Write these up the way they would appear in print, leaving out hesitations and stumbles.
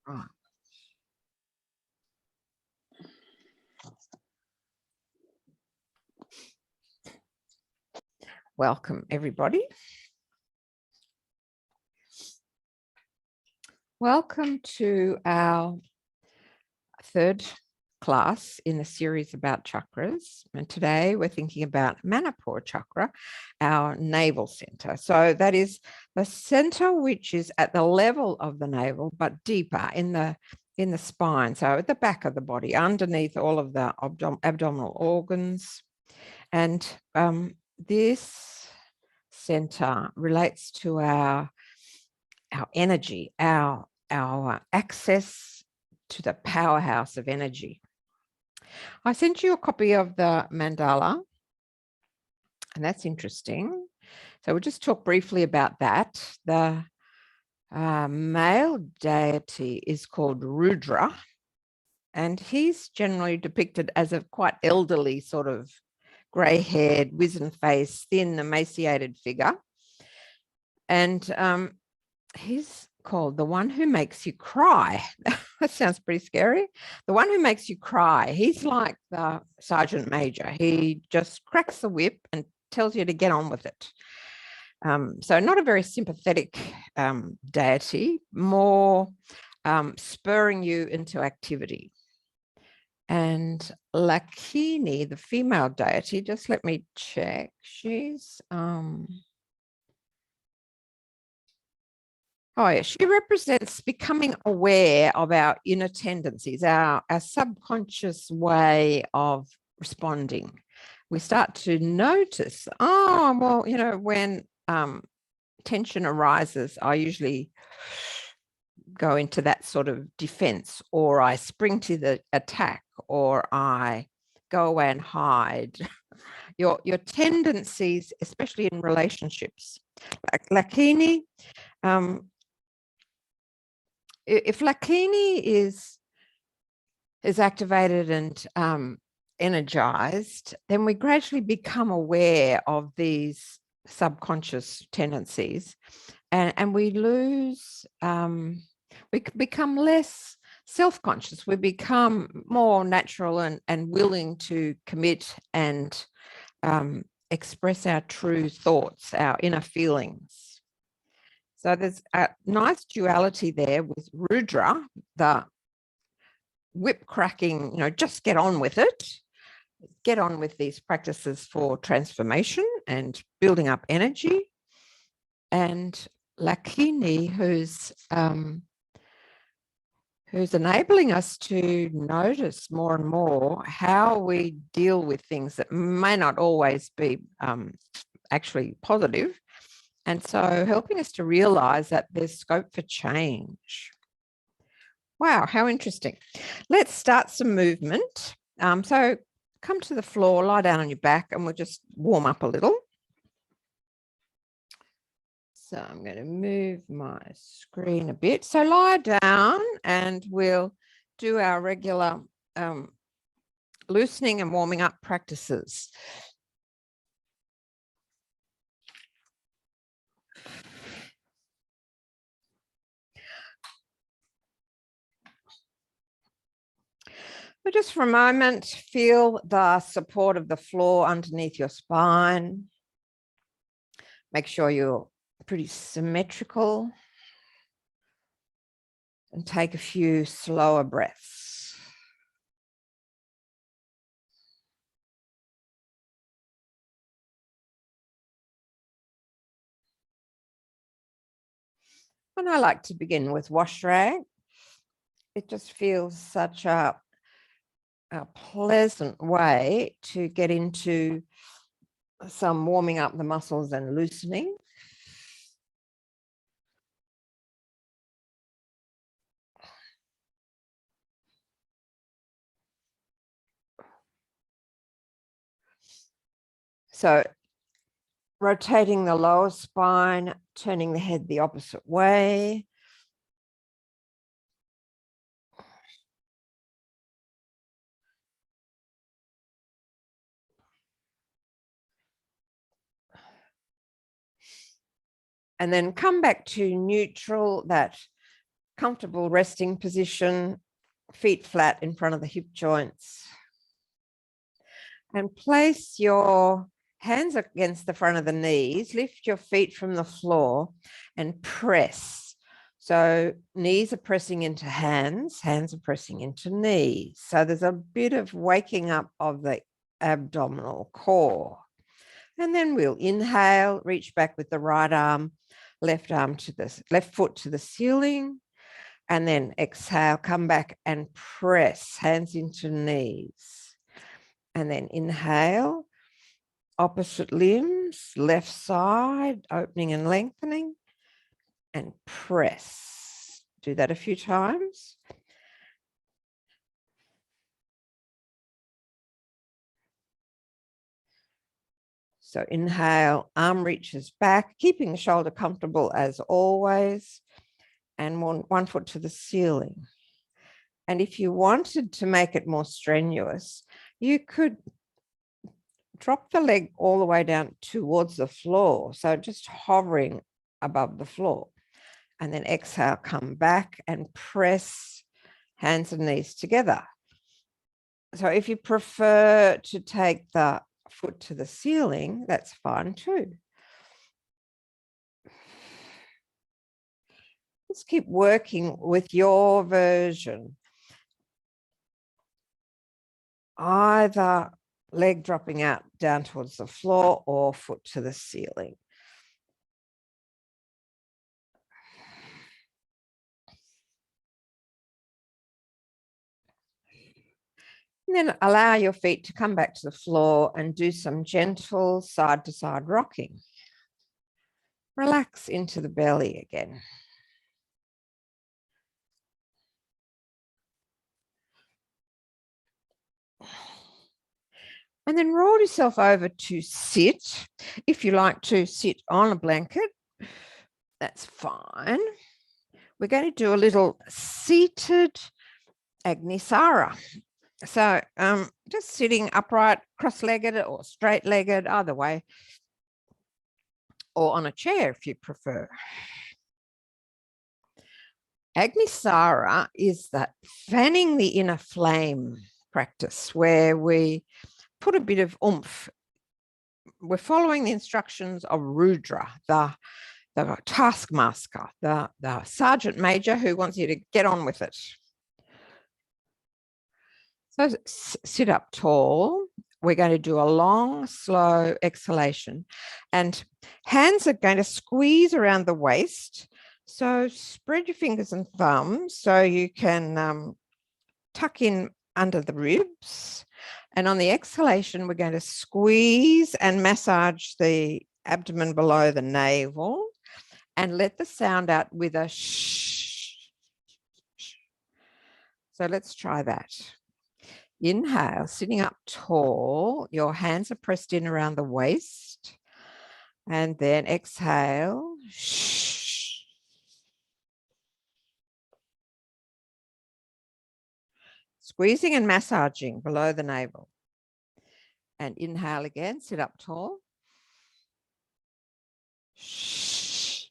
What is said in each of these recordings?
Right. Welcome, everybody. Welcome to our third class in the series about chakras. And today we're thinking about Manipura Chakra, our navel center. So that is the center which is at the level of the navel, but deeper in the spine. So at the back of the body, underneath all of the abdominal organs. And this center relates to our energy, our access to the powerhouse of energy. I sent you a copy of the mandala, and that's interesting. So we'll just talk briefly about that. The male deity is called Rudra, and he's generally depicted as a quite elderly, sort of grey-haired, wizen-faced, thin, emaciated figure. And he's called the one who makes you cry. That sounds pretty scary. The one who makes you cry. He's like the sergeant major. He just cracks the whip and tells you to get on with it. So not a very sympathetic deity, more spurring you into activity. And Lakini, the female deity, just let me check. She's she represents becoming aware of our inner tendencies, our subconscious way of responding. We start to notice, when tension arises, I usually go into that sort of defense, or I spring to the attack, or I go away and hide. Your tendencies, especially in relationships. Lakini, if Lakini is activated and energized, then we gradually become aware of these subconscious tendencies, and we lose, we become less self-conscious. We become more natural and willing to commit and express our true thoughts, our inner feelings. So there's a nice duality there with Rudra, the whip cracking, just get on with it. Get on with these practices for transformation and building up energy. And Lakini, who's enabling us to notice more and more how we deal with things that may not always be actually positive. And so helping us to realize that there's scope for change. Wow, how interesting. Let's start some movement. So come to the floor, lie down on your back, and we'll just warm up a little. So I'm going to move my screen a bit. So lie down and we'll do our regular loosening and warming up practices. So just for a moment, feel the support of the floor underneath your spine. Make sure you're pretty symmetrical. And take a few slower breaths. And I like to begin with wash rag. It just feels such a pleasant way to get into some warming up the muscles and loosening. So rotating the lower spine, turning the head the opposite way. And then come back to neutral, that comfortable resting position, feet flat in front of the hip joints. And place your hands against the front of the knees, lift your feet from the floor and press. So knees are pressing into hands, hands are pressing into knees. So there's a bit of waking up of the abdominal core. And then we'll inhale, reach back with the right arm, left foot to the ceiling. And then exhale, come back and press, hands into knees. And then inhale, opposite limbs, left side, opening and lengthening, and press. Do that a few times. So inhale, arm reaches back, keeping the shoulder comfortable as always, and one foot to the ceiling. And if you wanted to make it more strenuous, you could drop the leg all the way down towards the floor. So just hovering above the floor. And then exhale, come back and press hands and knees together. So if you prefer to take the foot to the ceiling, that's fine too. Just keep working with your version. Either leg dropping out down towards the floor or foot to the ceiling. And then allow your feet to come back to the floor and do some gentle side-to-side rocking. Relax into the belly again. And then roll yourself over to sit. If you like to sit on a blanket, that's fine. We're going to do a little seated Agnisara. So just sitting upright, cross-legged or straight-legged, either way, or on a chair if you prefer. Agnisara is that fanning the inner flame practice where we put a bit of oomph. We're following the instructions of Rudra, the taskmaster, the sergeant major who wants you to get on with it. So sit up tall. We're going to do a long, slow exhalation. And hands are going to squeeze around the waist. So spread your fingers and thumbs so you can tuck in under the ribs. And on the exhalation, we're going to squeeze and massage the abdomen below the navel and let the sound out with a shh. So let's try that. Inhale, sitting up tall, your hands are pressed in around the waist. And then exhale. Shh. Squeezing and massaging below the navel. And inhale again, sit up tall. Shh.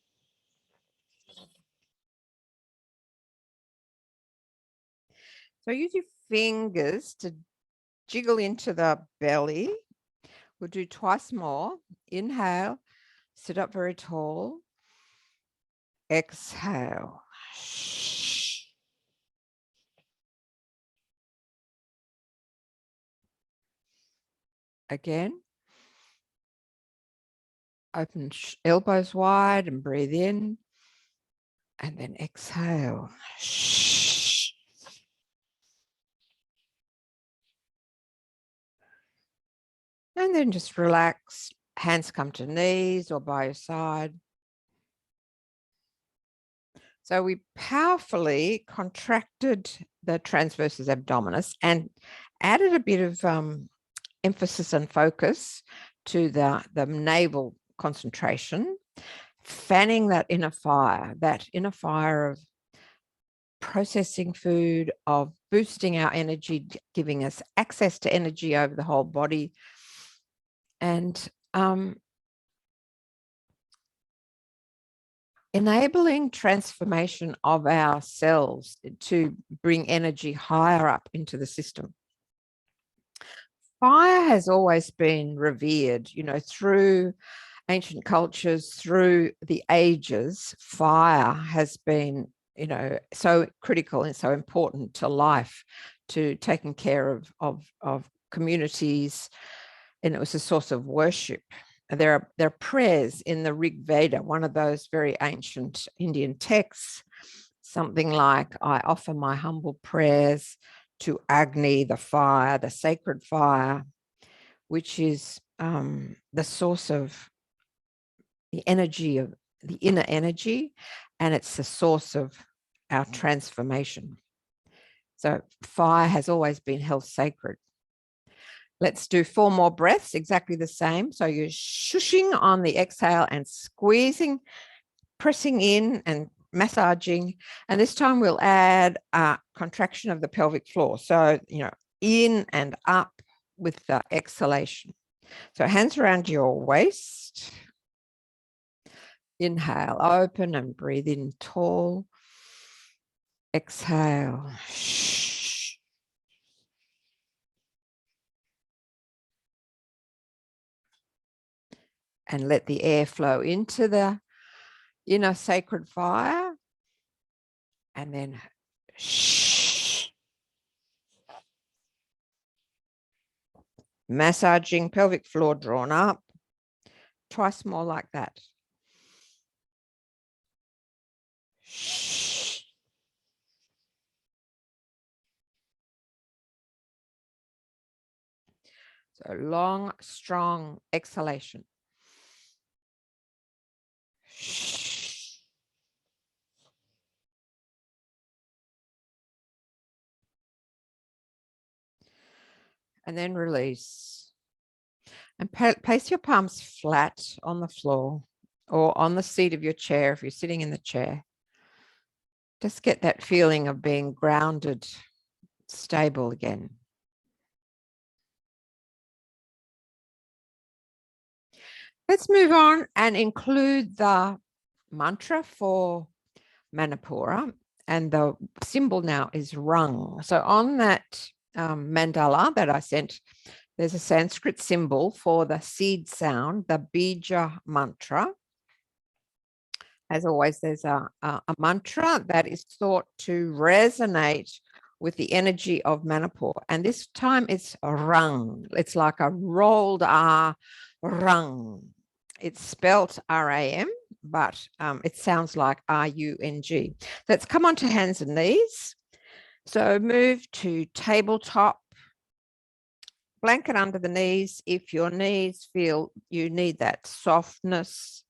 So use your fingers to jiggle into the belly. We'll do twice more. Inhale, sit up very tall. Exhale. Shh. Again. Open elbows wide and breathe in. And then exhale. Shh. And then just relax. Hands come to knees or by your side. So we powerfully contracted the transversus abdominis and added a bit of emphasis and focus to the navel concentration, fanning that inner fire of processing food, of boosting our energy, giving us access to energy over the whole body. And enabling transformation of our cells to bring energy higher up into the system. Fire has always been revered, through ancient cultures, through the ages. Fire has been, so critical and so important to life, to taking care of communities, and it was a source of worship. There are prayers in the Rig Veda, one of those very ancient Indian texts, something like, I offer my humble prayers to Agni, the fire, the sacred fire, which is the source of the energy, of the inner energy, and it's the source of our transformation. So fire has always been held sacred. Let's do 4 more breaths, exactly the same. So you're shushing on the exhale and squeezing, pressing in and massaging. And this time we'll add a contraction of the pelvic floor. So, in and up with the exhalation. So hands around your waist. Inhale, open and breathe in tall. Exhale. And let the air flow into the inner sacred fire. And then massaging pelvic floor drawn up. Twice more like that. So long, strong exhalation. And then release. And place your palms flat on the floor or on the seat of your chair if you're sitting in the chair. Just get that feeling of being grounded, stable again. Let's move on and include the mantra for Manipura, and the symbol now is rung. So on that mandala that I sent, there's a Sanskrit symbol for the seed sound, the bija mantra. As always, there's a mantra that is thought to resonate with the energy of Manipur. And this time it's rung. It's like a rolled R, rung. It's spelt R-A-M, but it sounds like R-U-N-G. Let's come onto hands and knees. So move to tabletop. Blanket under the knees if your knees feel you need that softness.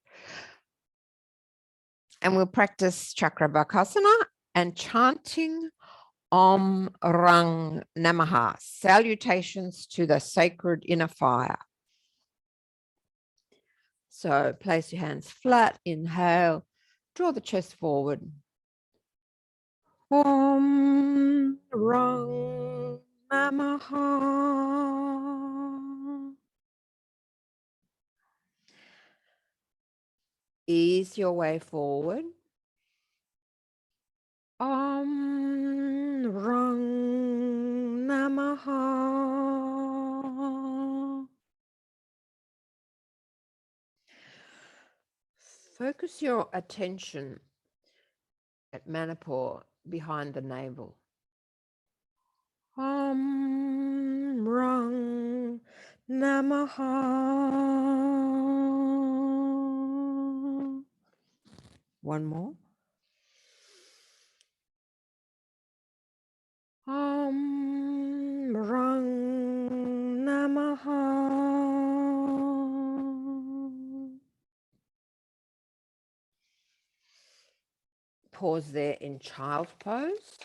And we'll practice Chakra Bakasana and chanting Om Rang Namaha, salutations to the sacred inner fire. So place your hands flat, inhale, draw the chest forward. Om Rang Namaha. Ease your way forward. Om Rang Namaha. Focus your attention at Manipur behind the navel. Om Rang Namaha. One more. Om Rang Namaha. Pause there in child's pose.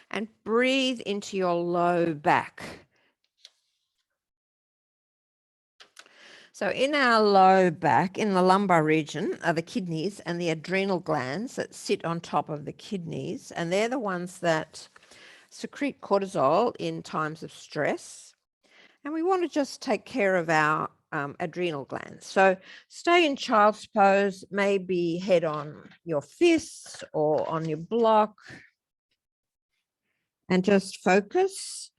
And breathe into your low back. So in our low back, in the lumbar region, are the kidneys and the adrenal glands that sit on top of the kidneys. And they're the ones that secrete cortisol in times of stress. And we want to just take care of our adrenal glands. So stay in child's pose, maybe head on your fists or on your block, and just focus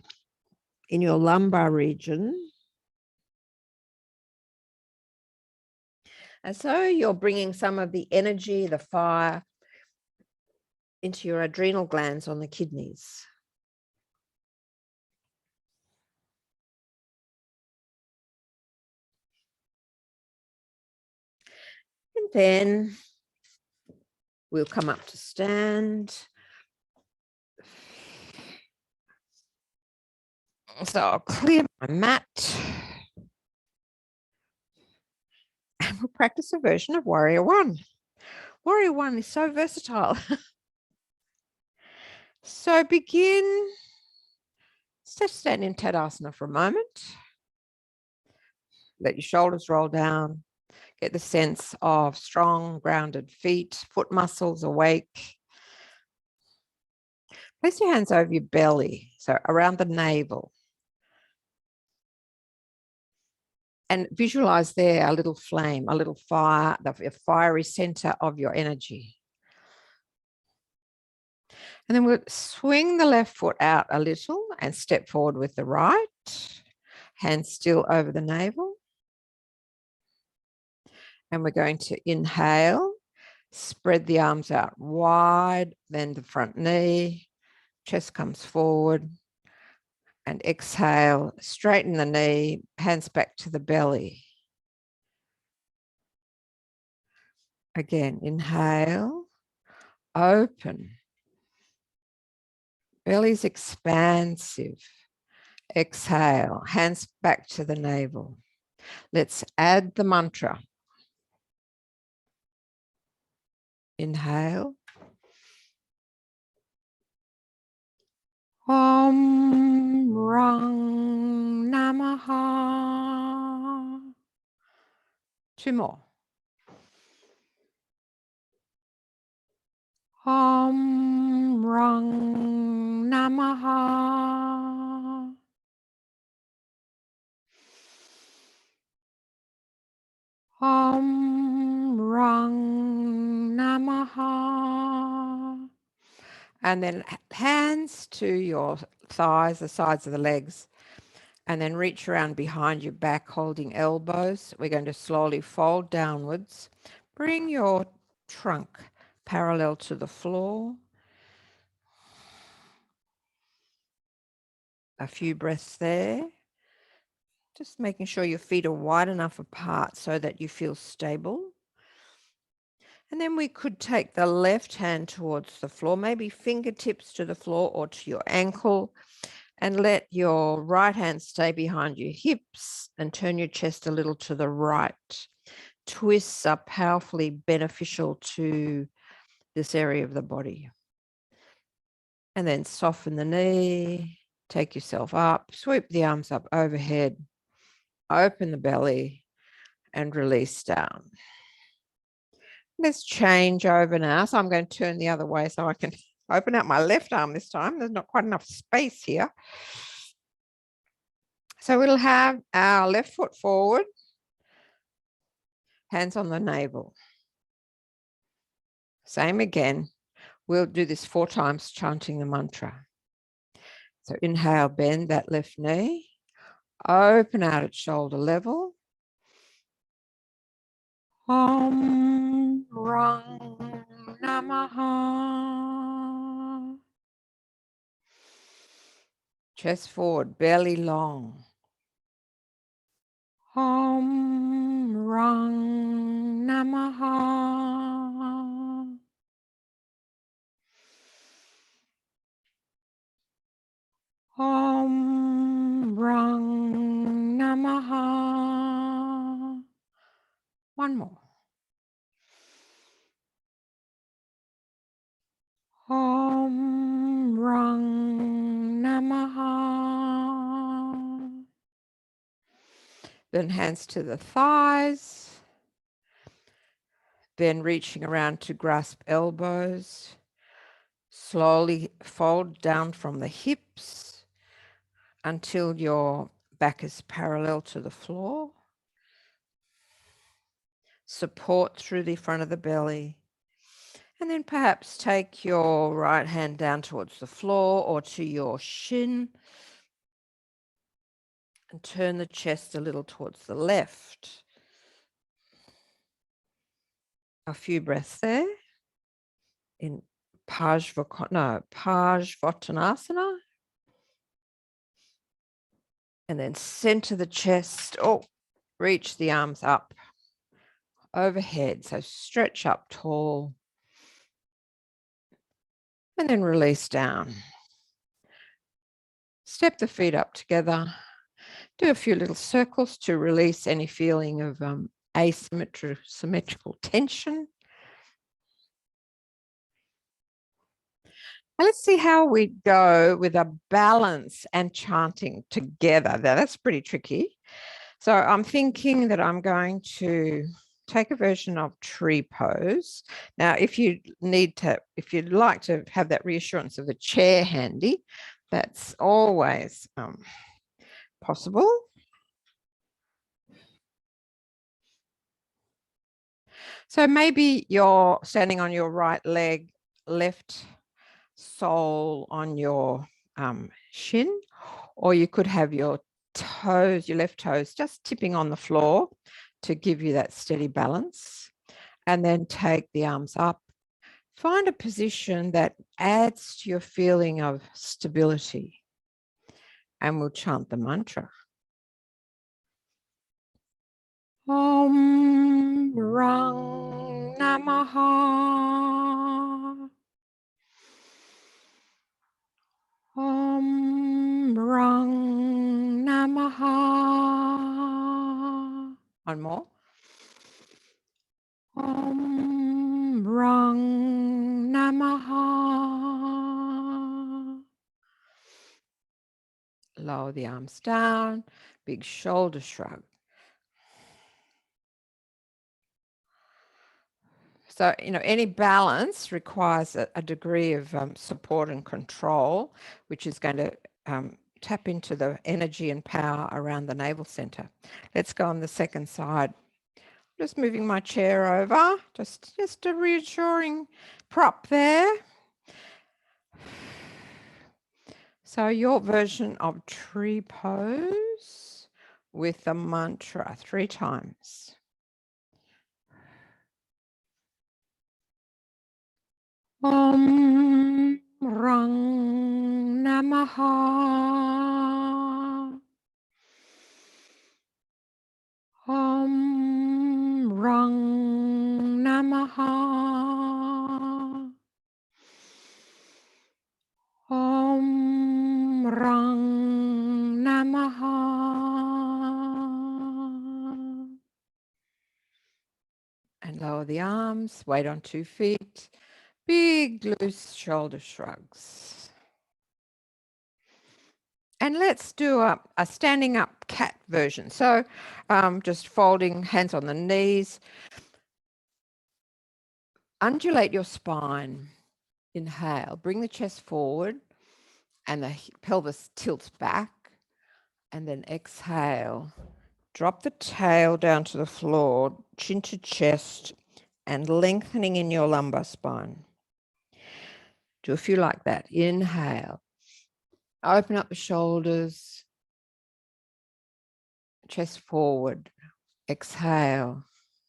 in your lumbar region as though you're bringing some of the energy, the fire, into your adrenal glands on the kidneys. And then we'll come up to stand. So I'll clear my mat. And we'll practice a version of Warrior One. Warrior One is so versatile. So begin, just stand in Tadasana for a moment. Let your shoulders roll down. Get the sense of strong, grounded feet, foot muscles awake. Place your hands over your belly, so around the navel. And visualize there a little flame, a little fire, the fiery center of your energy. And then we'll swing the left foot out a little and step forward with the right. Hands still over the navel. And we're going to inhale, spread the arms out wide, then the front knee, chest comes forward. And exhale, straighten the knee, hands back to the belly. Again, inhale, open. Belly's expansive. Exhale, hands back to the navel. Let's add the mantra. Inhale. Om Rang Namaha. Two more. Om Rang Namaha. Om Rang Namaha. And then hands to your thighs, the sides of the legs, and then reach around behind your back, holding elbows. We're going to slowly fold downwards. Bring your trunk parallel to the floor. A few breaths there. Just making sure your feet are wide enough apart so that you feel stable. And then we could take the left hand towards the floor, maybe fingertips to the floor or to your ankle, and let your right hand stay behind your hips and turn your chest a little to the right. Twists are powerfully beneficial to this area of the body. And then soften the knee, take yourself up, sweep the arms up overhead, open the belly, and release down. Let's change over now. So I'm going to turn the other way so I can open up my left arm this time. There's not quite enough space here. So we'll have our left foot forward, hands on the navel. Same again. We'll do this 4 times, chanting the mantra. So inhale, bend that left knee, open out at shoulder level. Om Rang Namaha. Chest forward, belly long. Om Rang Namaha. Om Rang Namaha. One more. Om Rang Namaha. Then hands to the thighs. Then reaching around to grasp elbows. Slowly fold down from the hips until your Back is parallel to the floor. Support through the front of the belly. And then perhaps take your right hand down towards the floor or to your shin. And turn the chest a little towards the left. A few breaths there. In Vajrasana. And then center the chest. Oh, reach the arms up overhead. So stretch up tall. And then release down. Step the feet up together. Do a few little circles to release any feeling of asymmetrical tension. And let's see how we go with a balance and chanting together. Now, that's pretty tricky. So I'm thinking that I'm going to take a version of tree pose. Now, if you'd like to have that reassurance of a chair handy, that's always possible. So maybe you're standing on your right leg, left sole on your shin, or you could have your toes, your left toes just tipping on the floor to give you that steady balance. And then take the arms up. Find a position that adds to your feeling of stability. And we'll chant the mantra. Om Rang Namaha. Om Rang Namaha. One more. Om Rang Namaha. Lower the arms down, big shoulder shrug. So, any balance requires a degree of support and control, which is going to tap into the energy and power around the navel center. Let's go on the second side. Just moving my chair over, just a reassuring prop there. So your version of tree pose with the mantra 3 times. Om Rang Namaha. Om Rang Namaha. Om Rang Namaha. And lower the arms, weight on 2 feet. Big loose shoulder shrugs. And let's do a standing up cat version. So just folding hands on the knees. Undulate your spine. Inhale, bring the chest forward and the pelvis tilts back. And then exhale, drop the tail down to the floor, chin to chest, and lengthening in your lumbar spine. Do a few like that. Inhale. Open up the shoulders. Chest forward. Exhale.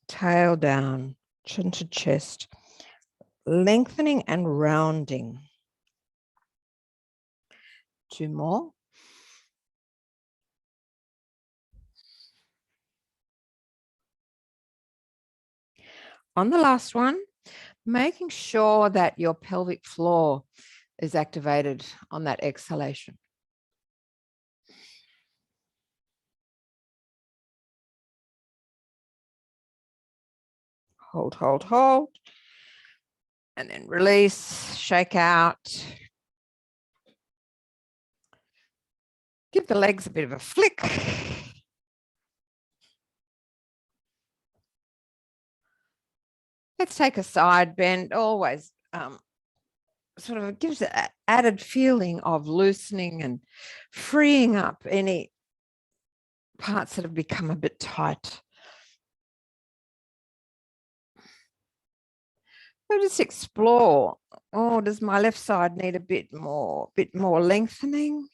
Tail down. Chin to chest. Lengthening and rounding. 2 more. On the last one, making sure that your pelvic floor is activated on that exhalation. Hold, hold, hold. And then release, shake out. Give the legs a bit of a flick. Let's take a side bend, always sort of gives an added feeling of loosening and freeing up any parts that have become a bit tight. So just explore. Oh, does my left side need a bit more lengthening?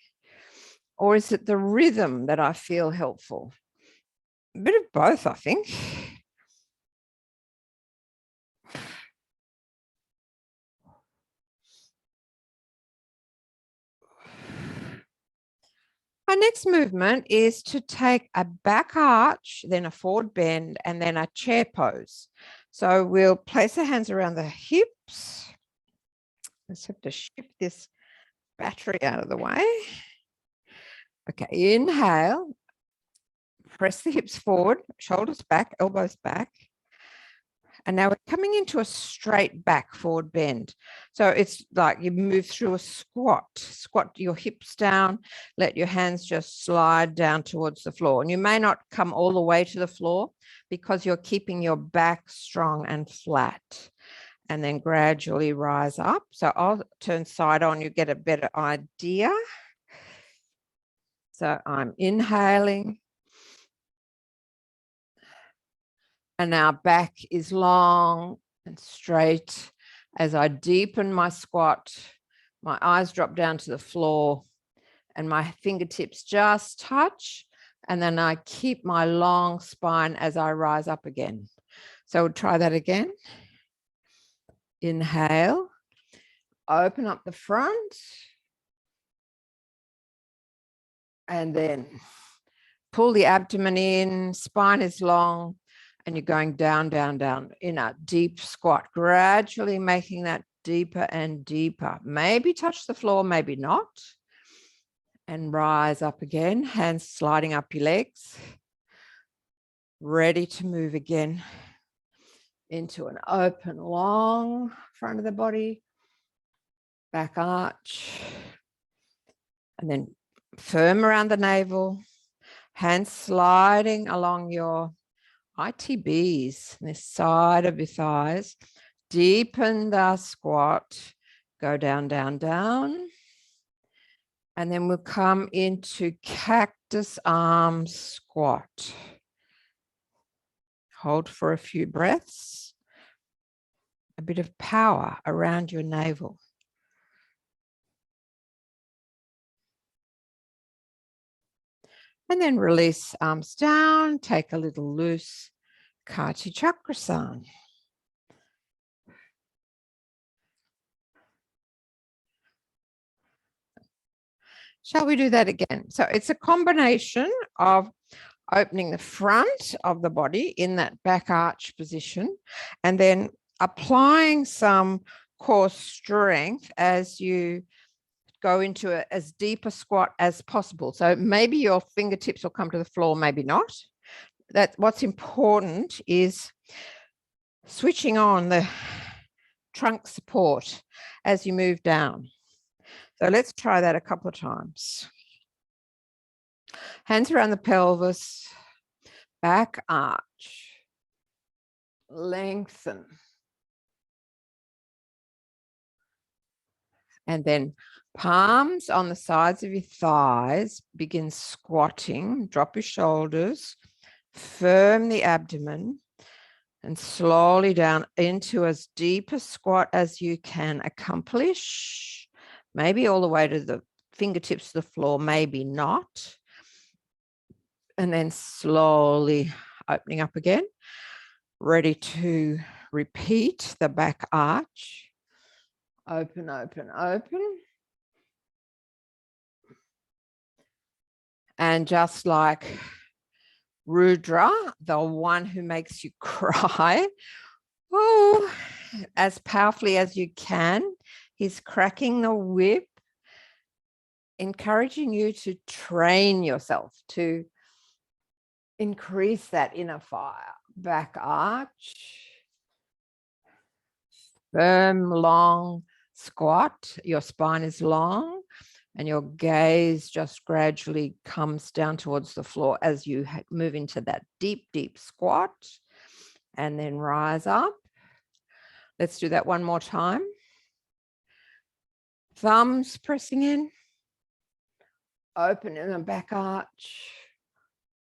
Or is it the rhythm that I feel helpful? A bit of both, I think. Our next movement is to take a back arch, then a forward bend, and then a chair pose. So we'll place our hands around the hips. Let's have to shift this battery out of the way. Okay, inhale. Press the hips forward, shoulders back, elbows back. And now we're coming into a straight back forward bend. So it's like you move through a squat. Squat your hips down, let your hands just slide down towards the floor. And you may not come all the way to the floor because you're keeping your back strong and flat. And then gradually rise up. So I'll turn side on, you get a better idea. So I'm inhaling. And our back is long and straight. As I deepen my squat, my eyes drop down to the floor and my fingertips just touch. And then I keep my long spine as I rise up again. So we'll try that again. Inhale, open up the front. And then pull the abdomen in, spine is long. And you're going down, down, down in a deep squat, gradually making that deeper and deeper. Maybe touch the floor, maybe not. And rise up again, hands sliding up your legs. Ready to move again into an open, long front of the body. Back arch. And then firm around the navel. Hands sliding along your ITBs, this side of your thighs. Deepen the squat. Go down, down, down. And then we'll come into Cactus Arm Squat. Hold for a few breaths. A bit of power around your navel. And then release arms down, take a little loose Chakrasana. Shall we do that again? So it's a combination of opening the front of the body in that back arch position and then applying some core strength as you go into as deep a squat as possible. So maybe your fingertips will come to the floor, maybe not. What's important is switching on the trunk support as you move down. So let's try that a couple of times. Hands around the pelvis, back arch, lengthen. And then palms on the sides of your thighs, begin squatting, drop your shoulders, firm the abdomen, and slowly down into as deep a squat as you can accomplish. Maybe all the way to the fingertips to the floor, maybe not. And then slowly opening up again, ready to repeat the back arch. Open, open, open. And just like Rudra, the one who makes you cry, oh, as powerfully as you can, he's cracking the whip, encouraging you to train yourself to increase that inner fire. Back arch, firm, long squat. Your spine is long and your gaze just gradually comes down towards the floor as you move into that deep, deep squat and then rise up. Let's do that one more time. Thumbs pressing in, open in the back arch,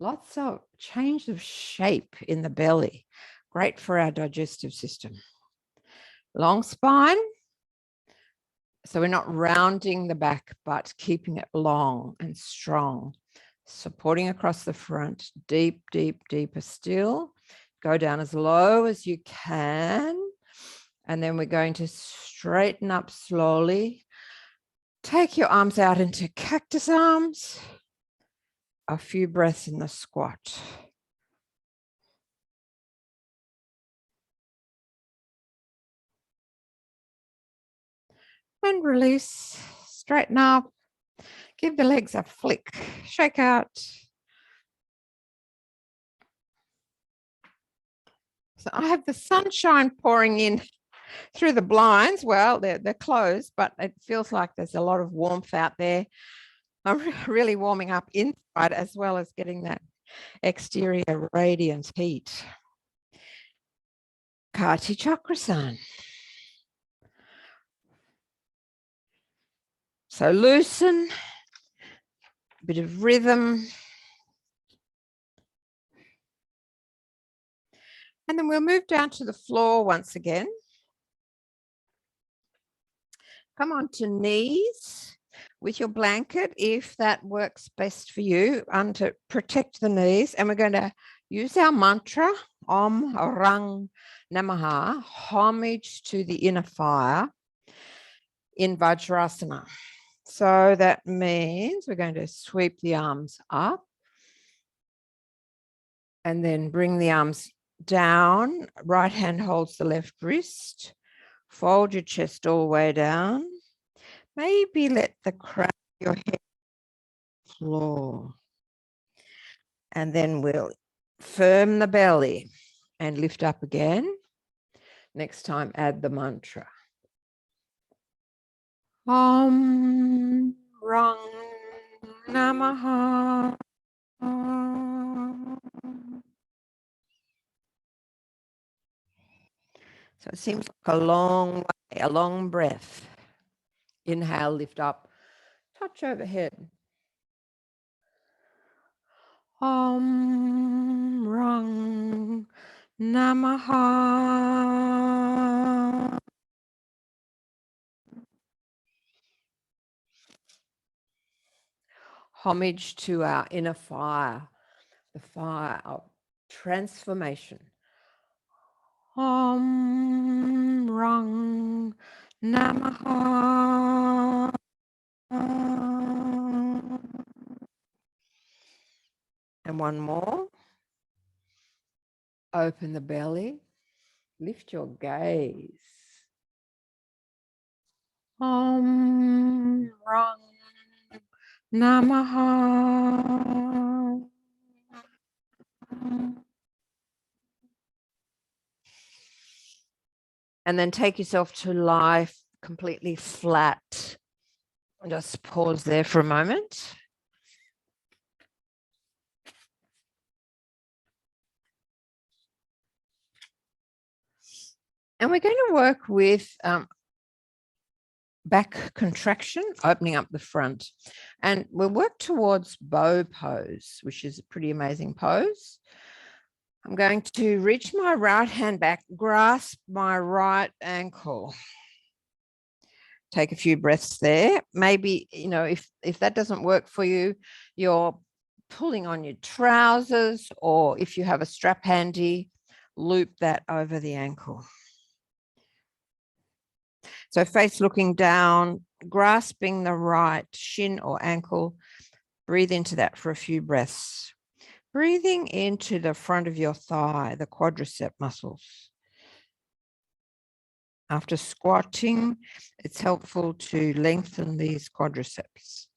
Lots of change of shape in the belly. Great for our digestive system. Long spine. So we're not rounding the back, but keeping it long and strong. Supporting across the front. Deep, deep, deeper still. Go down as low as you can. And then we're going to straighten up slowly. Take your arms out into cactus arms. A few breaths in the squat. And release. Straighten up. Give the legs a flick. Shake out. So I have the sunshine pouring in through the blinds. Well, they're closed, but it feels like there's a lot of warmth out there. I'm really warming up inside as well as getting that exterior radiant heat. Kati Chakra-san. So loosen, a bit of rhythm. And then we'll move down to the floor once again. Come on to knees with your blanket, if that works best for you, and to protect the knees. And we're going to use our mantra, Om Rang Namaha, homage to the inner fire in Vajrasana. So that means we're going to sweep the arms up and then bring the arms down. Right hand holds the left wrist. Fold your chest all the way down. Maybe let the crown of your head floor. And then we'll firm the belly and lift up again. Next time, add the mantra. Om Rang Namaha. So it seems like a long way, a long breath. Inhale, lift up, touch overhead. Om Rang Namaha. Homage to our inner fire, the fire of transformation. Om Rang Namaha. And one more. Open the belly. Lift your gaze. Om Rang Namaha. And then take yourself to life completely flat. Just pause there for a moment. And we're going to work with back contraction, opening up the front. And we'll work towards bow pose, which is a pretty amazing pose. I'm going to reach my right hand back, grasp my right ankle. Take a few breaths there. Maybe, you know, if that doesn't work for you, you're pulling on your trousers, or if you have a strap handy, loop that over the ankle. So face looking down, grasping the right shin or ankle. Breathe into that for a few breaths. Breathing into the front of your thigh, the quadricep muscles. After squatting, it's helpful to lengthen these quadriceps.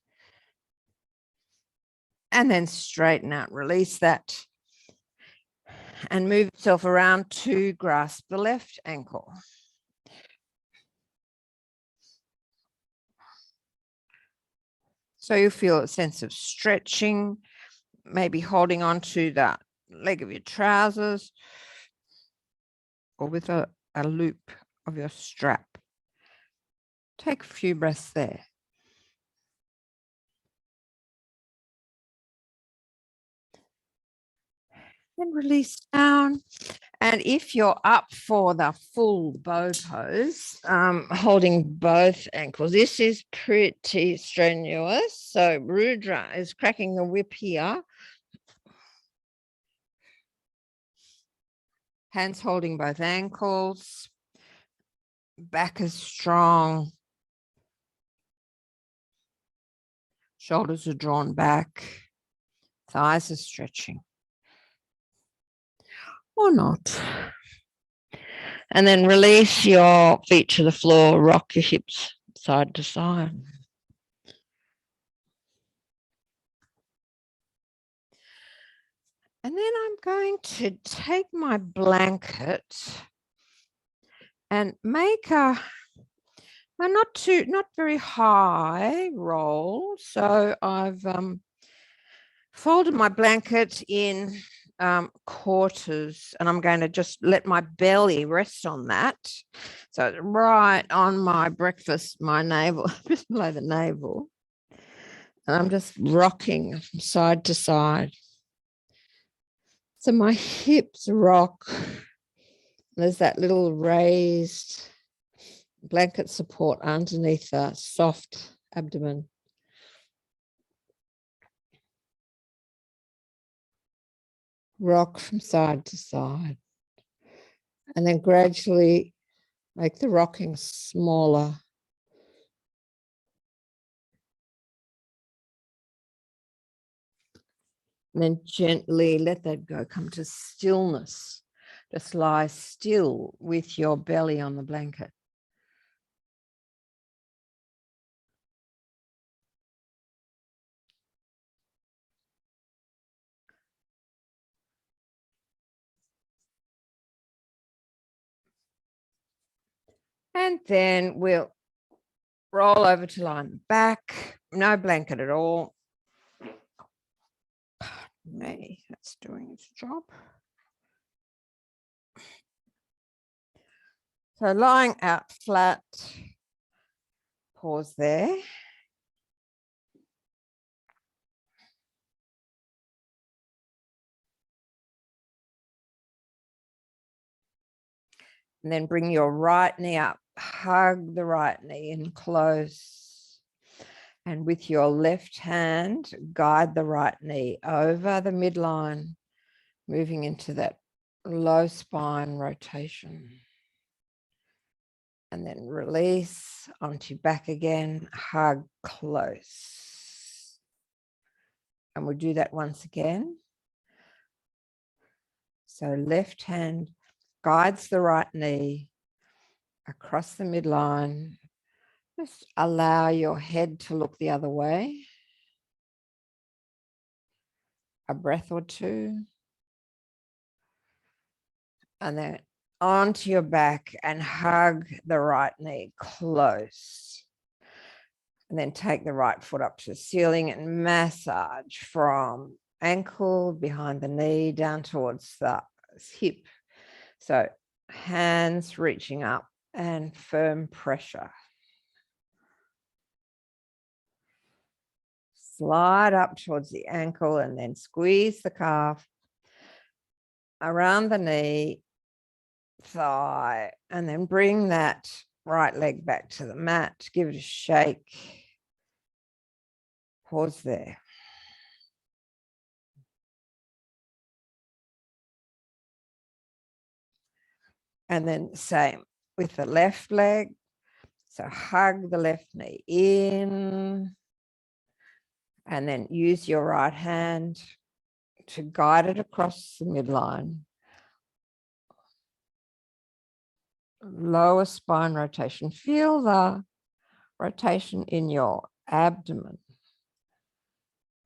And then straighten out, release that. And move yourself around to grasp the left ankle. So you feel a sense of stretching, maybe holding on to the leg of your trousers or with a loop of your strap. Take a few breaths there. And release down. And if you're up for the full bow pose, holding both ankles, this is pretty strenuous. So Rudra is cracking the whip here. Hands holding both ankles. Back is strong. Shoulders are drawn back. Thighs are stretching. Or not. And then release your feet to the floor, rock your hips side to side. And then I'm going to take my blanket and make a not very high roll. So I've folded my blanket in quarters, and I'm going to just let my belly rest on that. So it's right on my breakfast, my navel, just below the navel. And I'm just rocking from side to side. So my hips rock. There's that little raised blanket support underneath the soft abdomen. Rock from side to side. And then gradually make the rocking smaller. And then gently let that go. Come to stillness. Just lie still with your belly on the blanket. And then we'll roll over to lie on the back. No blanket at all. Maybe that's doing its job. So lying out flat, pause there. And then bring your right knee up, hug the right knee in close. And with your left hand, guide the right knee over the midline, moving into that low spine rotation. And then release onto back again, hug close. And we'll do that once again. So left hand guides the right knee across the midline. Just allow your head to look the other way. A breath or two. And then onto your back and hug the right knee close. And then take the right foot up to the ceiling and massage from ankle behind the knee down towards the hip. So hands reaching up and firm pressure. Slide up towards the ankle and then squeeze the calf around the knee, thigh, and then bring that right leg back to the mat. Give it a shake. Pause there. And then same with the left leg. So hug the left knee in. And then use your right hand to guide it across the midline. Lower spine rotation. Feel the rotation in your abdomen.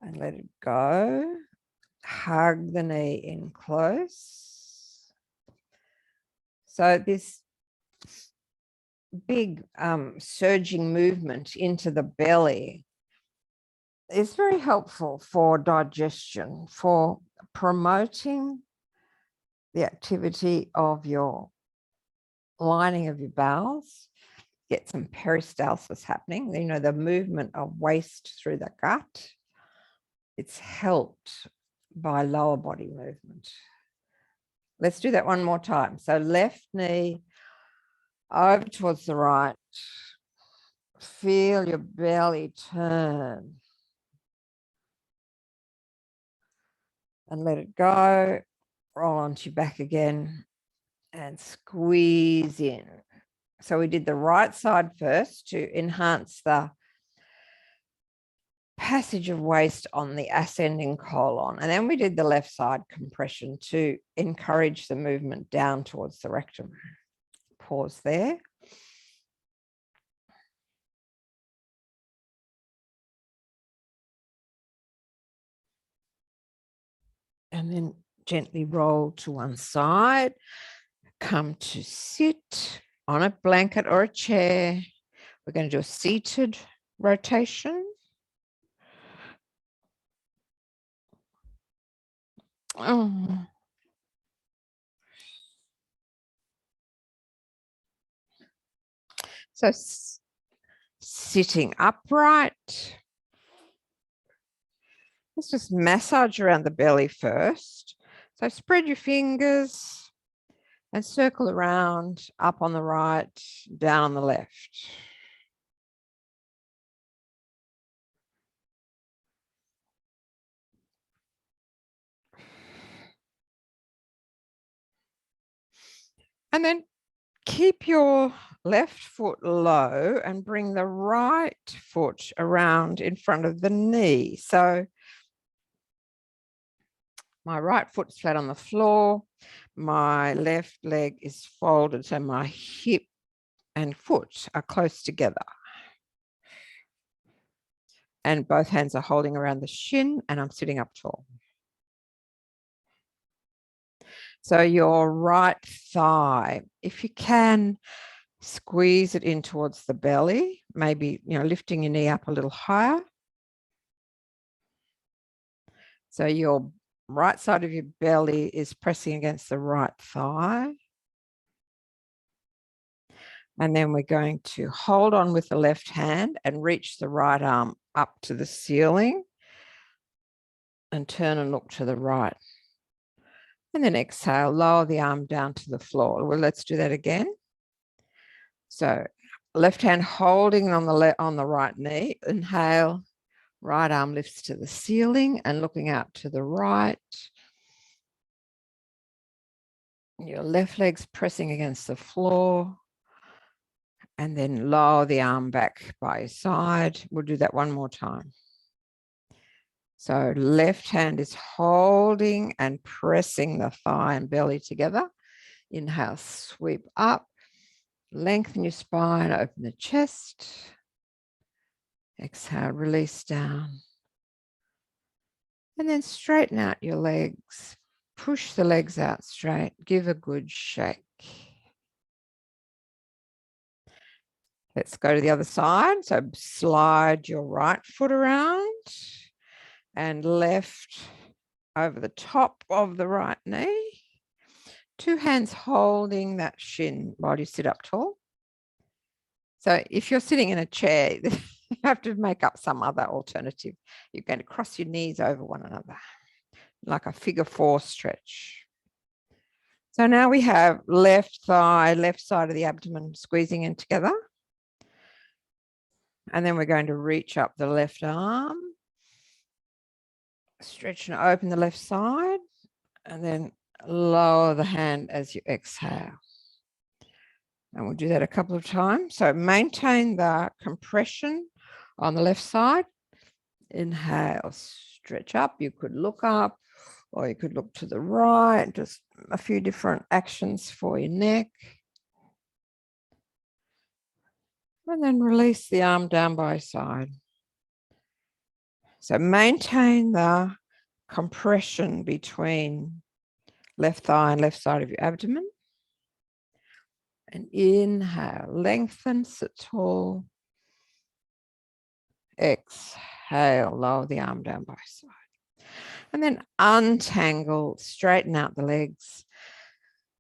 And let it go. Hug the knee in close. So this big surging movement into the belly is very helpful for digestion, for promoting the activity of your lining of your bowels. Get some peristalsis happening, you know, the movement of waste through the gut. It's helped by lower body movement. Let's do that one more time. So left knee over towards the right. Feel your belly turn. And let it go. Roll onto your back again and squeeze in. So we did the right side first to enhance the passage of waste on the ascending colon. And then we did the left side compression to encourage the movement down towards the rectum. Pause there. And then gently roll to one side. Come to sit on a blanket or a chair. We're going to do a seated rotation. Oh. So sitting upright. Let's just massage around the belly first. So spread your fingers and circle around, up on the right, down on the left. And then keep your left foot low and bring the right foot around in front of the knee. So my right foot's flat on the floor. My left leg is folded, so my hip and foot are close together. And both hands are holding around the shin, and I'm sitting up tall. So your right thigh, if you can, squeeze it in towards the belly, maybe, lifting your knee up a little higher. So your right side of your belly is pressing against the right thigh. And then we're going to hold on with the left hand and reach the right arm up to the ceiling and turn and look to the right. And then exhale, lower the arm down to the floor. Well, let's do that again. So left hand holding on the right knee. Inhale, right arm lifts to the ceiling and looking out to the right. Your left leg's pressing against the floor. And then lower the arm back by your side. We'll do that one more time. So left hand is holding and pressing the thigh and belly together. Inhale, sweep up. Lengthen your spine, open the chest. Exhale, release down. And then straighten out your legs. Push the legs out straight. Give a good shake. Let's go to the other side. So slide your right foot around and left over the top of the right knee. Two hands holding that shin while you sit up tall. So if you're sitting in a chair, you have to make up some other alternative. You're going to cross your knees over one another, like a figure four stretch. So now we have left thigh, left side of the abdomen squeezing in together. And then we're going to reach up the left arm, stretch and open the left side, and then lower the hand as you exhale. And we'll do that a couple of times. So maintain the compression on the left side. Inhale, stretch up. You could look up or you could look to the right, just a few different actions for your neck. And then release the arm down by side. So maintain the compression between left thigh and left side of your abdomen. And inhale, lengthen, sit tall. Exhale, lower the arm down by side. And then untangle, straighten out the legs.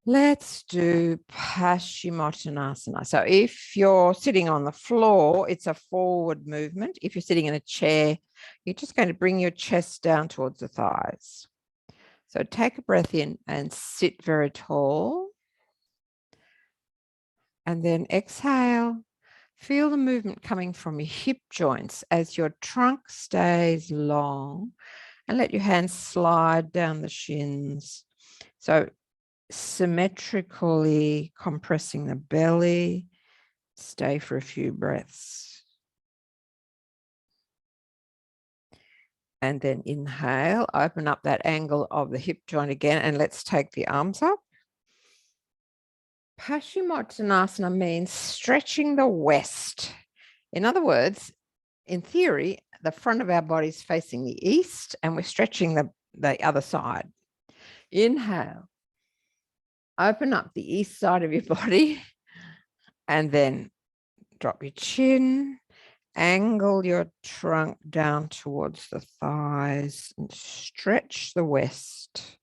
Let's do Paschimottanasana. So if you're sitting on the floor, it's a forward movement. If you're sitting in a chair, you're just going to bring your chest down towards the thighs. So take a breath in and sit very tall. And then exhale. Feel the movement coming from your hip joints as your trunk stays long, and let your hands slide down the shins. So symmetrically compressing the belly. Stay for a few breaths. And then inhale, open up that angle of the hip joint again, and let's take the arms up. Paschimottanasana means stretching the west. In other words, in theory, the front of our body is facing the east, and we're stretching the other side. Inhale, open up the east side of your body, and then drop your chin, angle your trunk down towards the thighs, and stretch the west.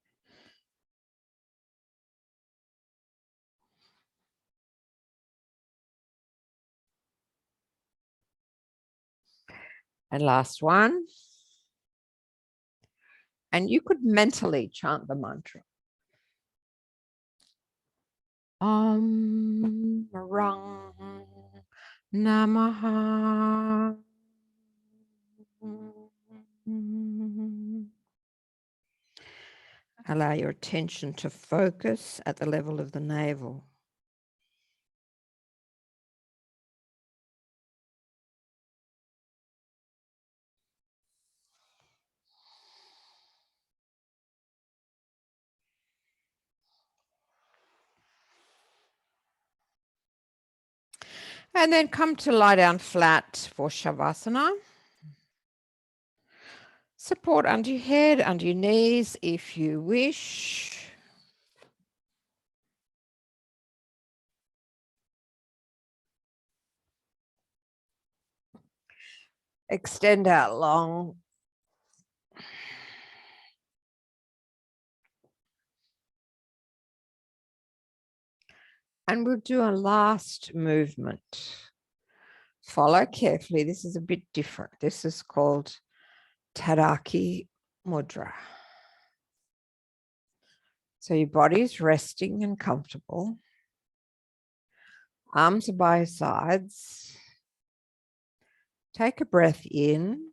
And last one. And you could mentally chant the mantra. Om Rang Namaha. Allow your attention to focus at the level of the navel. And then come to lie down flat for Shavasana. Support under your head, under your knees if you wish. Extend out long. And we'll do a last movement. Follow carefully. This is a bit different. This is called Taraki mudra. So your body's resting and comfortable. Arms are by your sides. Take a breath in.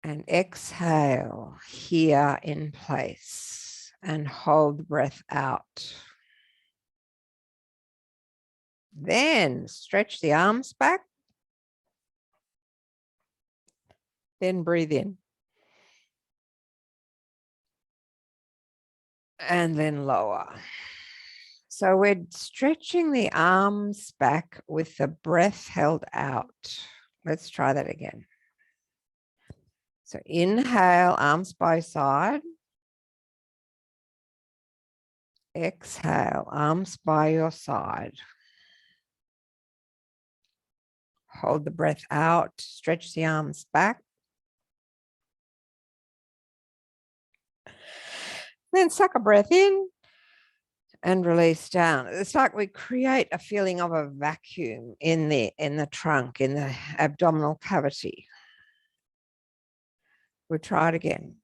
And exhale here in place. And hold the breath out. Then stretch the arms back. Then breathe in. And then lower. So we're stretching the arms back with the breath held out. Let's try that again. So inhale, arms by side. Exhale, arms by your side. Hold the breath out, stretch the arms back. Then suck a breath in and release down. It's like we create a feeling of a vacuum in the trunk, in the abdominal cavity. We'll try it again.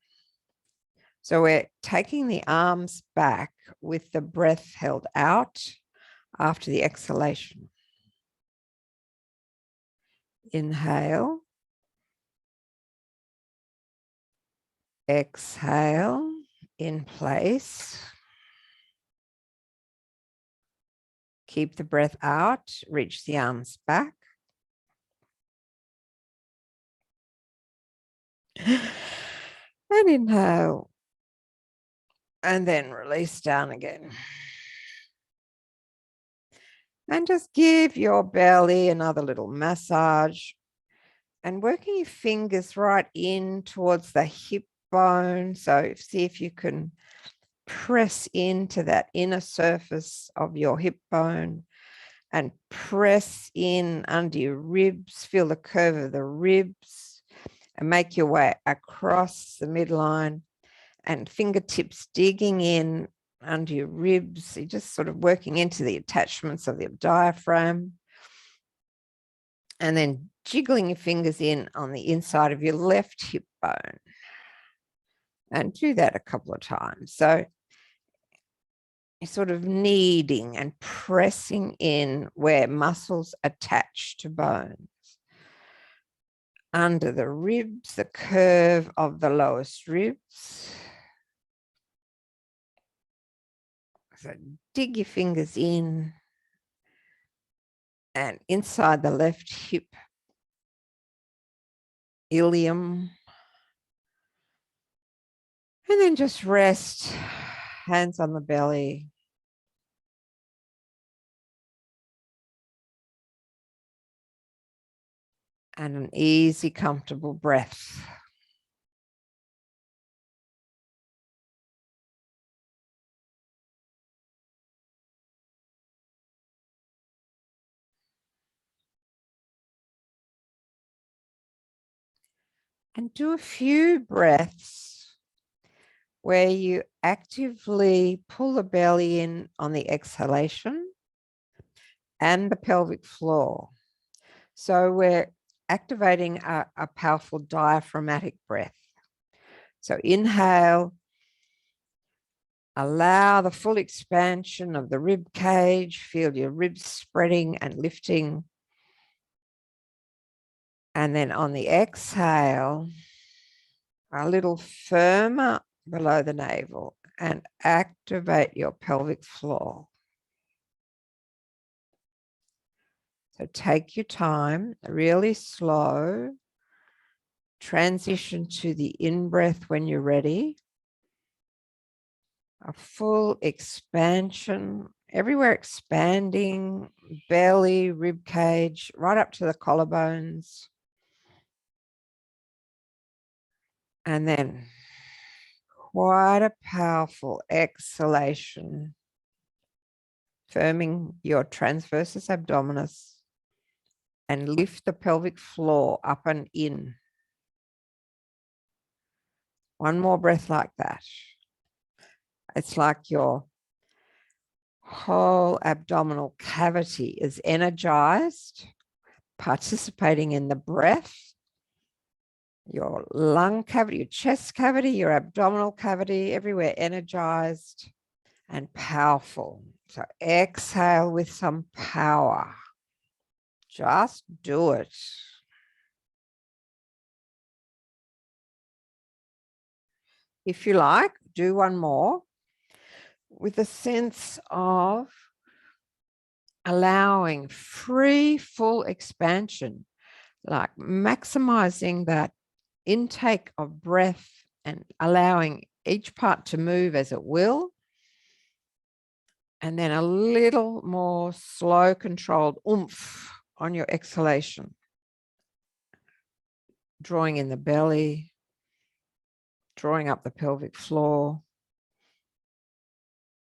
So we're taking the arms back with the breath held out after the exhalation. Inhale. Exhale in place. Keep the breath out, reach the arms back. And inhale. And then release down again. And just give your belly another little massage. And working your fingers right in towards the hip bone. So see if you can press into that inner surface of your hip bone and press in under your ribs. Feel the curve of the ribs and make your way across the midline and fingertips digging in under your ribs. You're just sort of working into the attachments of the diaphragm. And then jiggling your fingers in on the inside of your left hip bone. And do that a couple of times. So you're sort of kneading and pressing in where muscles attach to bones. Under the ribs, the curve of the lowest ribs. So dig your fingers in and inside the left hip ilium. And then just rest, hands on the belly. And an easy, comfortable breath. And do a few breaths where you actively pull the belly in on the exhalation and the pelvic floor. So we're activating a powerful diaphragmatic breath. So inhale, allow the full expansion of the rib cage, feel your ribs spreading and lifting. And then on the exhale, a little firmer below the navel and activate your pelvic floor. So take your time, really slow. Transition to the in-breath when you're ready. A full expansion, everywhere expanding, belly, rib cage, right up to the collarbones. And then quite a powerful exhalation, firming your transversus abdominis and lift the pelvic floor up and in. One more breath like that. It's like your whole abdominal cavity is energized, participating in the breath. Your lung cavity, your chest cavity, your abdominal cavity, everywhere energized and powerful. So exhale with some power. Just do it. If you like, do one more with a sense of allowing free, full expansion, like maximizing that intake of breath and allowing each part to move as it will. And then a little more slow, controlled oomph on your exhalation. Drawing in the belly, drawing up the pelvic floor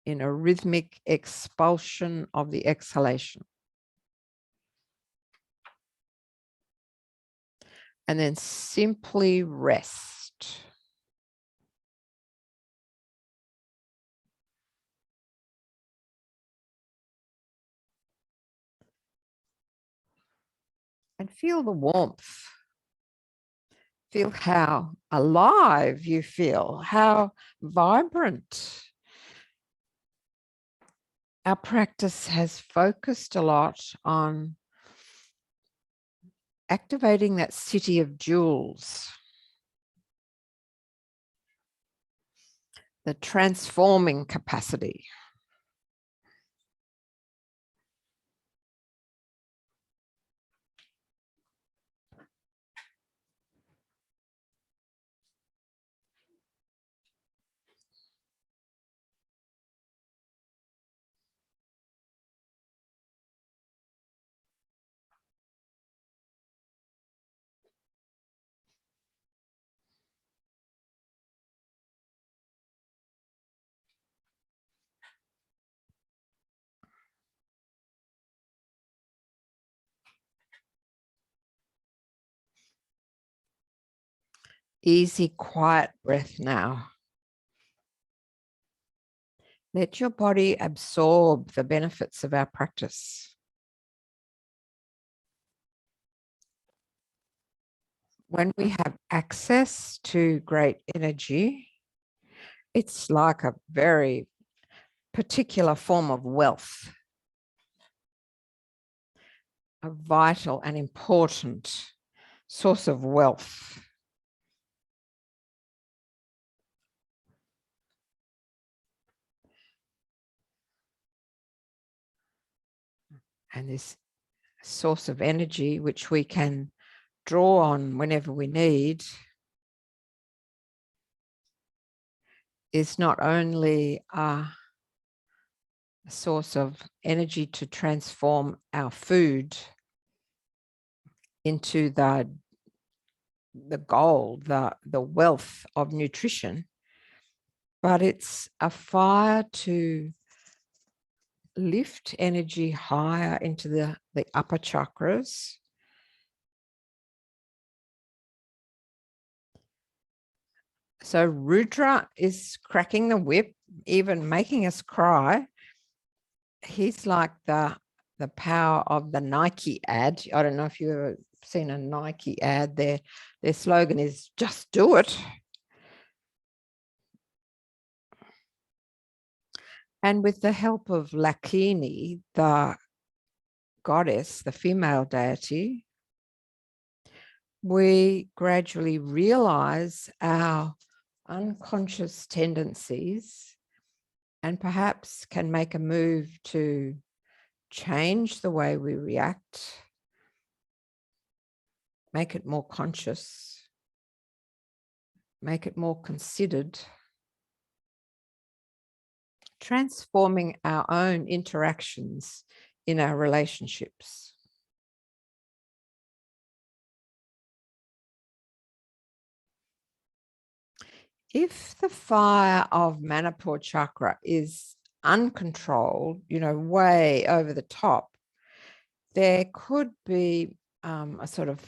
in a rhythmic expulsion of the exhalation. And then simply rest. And feel the warmth. Feel how alive you feel, how vibrant. Our practice has focused a lot on activating that city of jewels, the transforming capacity. Easy, quiet breath now. Let your body absorb the benefits of our practice. when we have access to great energy, it's like a very particular form of wealth, a vital and important source of wealth. And this source of energy, which we can draw on whenever we need, is not only a source of energy to transform our food into the gold, the wealth of nutrition, but it's a fire to lift energy higher into the upper chakras. So Rudra is cracking the whip, even making us cry. He's like the power of the Nike ad. I don't know if you've ever seen a Nike ad. Their slogan is "Just do it." And with the help of Lakini, the goddess, the female deity, we gradually realize our unconscious tendencies and perhaps can make a move to change the way we react, make it more conscious, make it more considered, transforming our own interactions in our relationships. If the fire of Manipura Chakra is uncontrolled, way over the top, there could be a sort of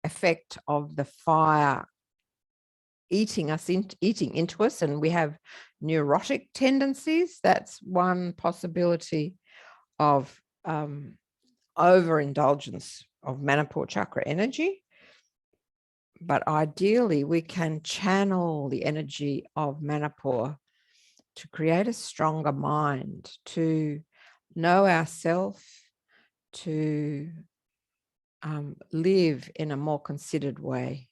effect of the fire eating into us, and we have neurotic tendencies. That's one possibility of overindulgence of Manipura Chakra energy. But ideally, we can channel the energy of Manipura to create a stronger mind, to know ourselves, to live in a more considered way.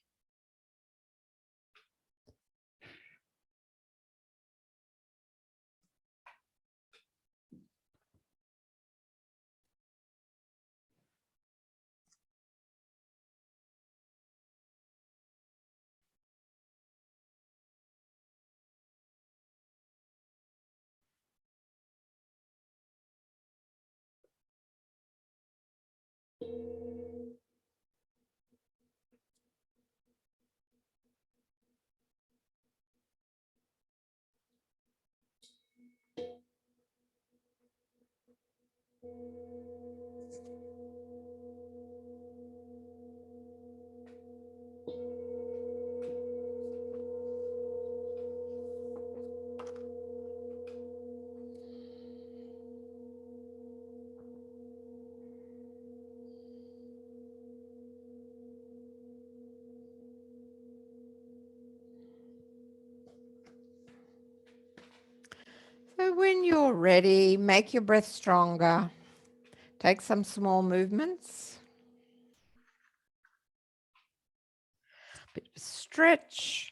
So when you're ready, make your breath stronger. Take some small movements. Bit of stretch.